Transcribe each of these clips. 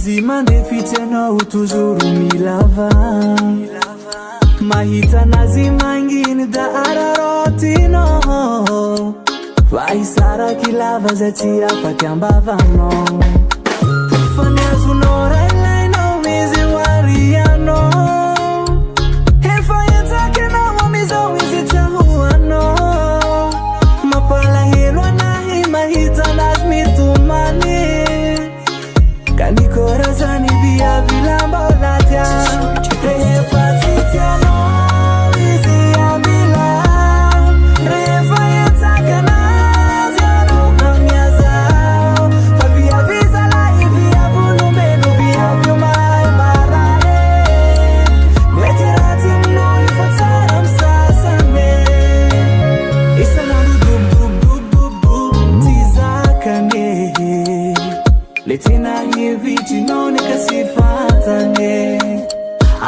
Izy mandefitsy anao toujours milava Mahita nazy manginy da ararotinao Fa isaraky lava zay tsy afaky ambavanao Fa ny azonao ray ilainao izy warianao Efa hetsaky anao amizao izy tsy ahoanao Mampalahelo anahy mahita nazy mitomany Ka ny corazany viavy lambola tia Rehefa tsy tianao izy amila Rehefa hetsaky anazy anao amiazao Fa viavy zalahy viavy olombelo viavy omahay marare Mety ratsy aminao efa tsara amy sasany Isanandro dub ty zakany Le tena hevitrinao neka sy fantany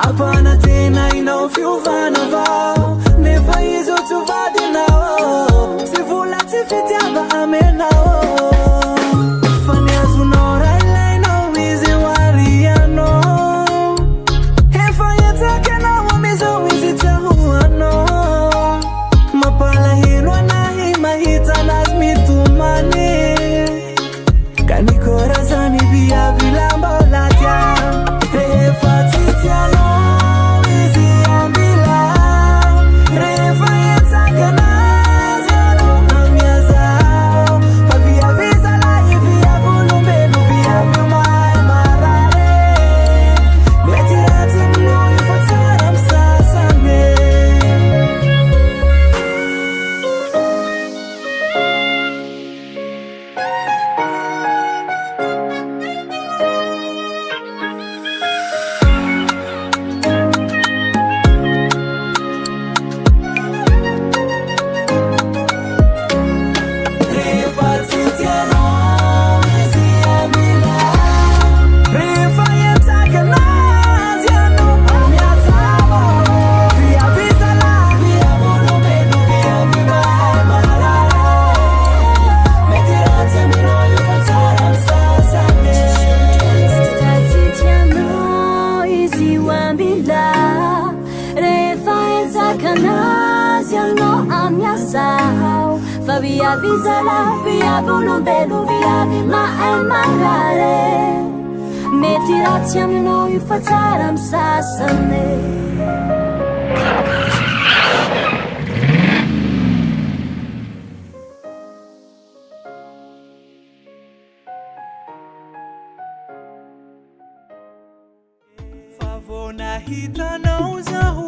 Apana tena inao fiovana avao Nefa izy o tsy vadinao Sy vola tsy fitiava amenao Fa ny azonao ray ilainao izy warianao Efa hetsaky anao amizao izy tsy ahoanao Mampalahelo anahy mahita nazy mitomany Ka ny corazany viavy lambola tia Rehefa tsy tianao izy ambila Rehefa hetsaky anazy anao amiazao Fa viavy zalahy viavy olombelo viavy omahay marare Mety ratsy aminao efa tsara amy sasany Rehefa tsy tianao izy amila Rehefa hetsaky anazy anao amiazao Viavy zalahy viavy olombelo viavy omahay marare Mety ratsy aminao efa tsara amy sasany Tsy tianao izy ambila Rehefa hetsaky anazy anao amiazao Fa viavy zalahy viavy olombelo viavy omahay marare Mety ratsy aminao efa tsara amy sasany Fa vao nahitanao zaho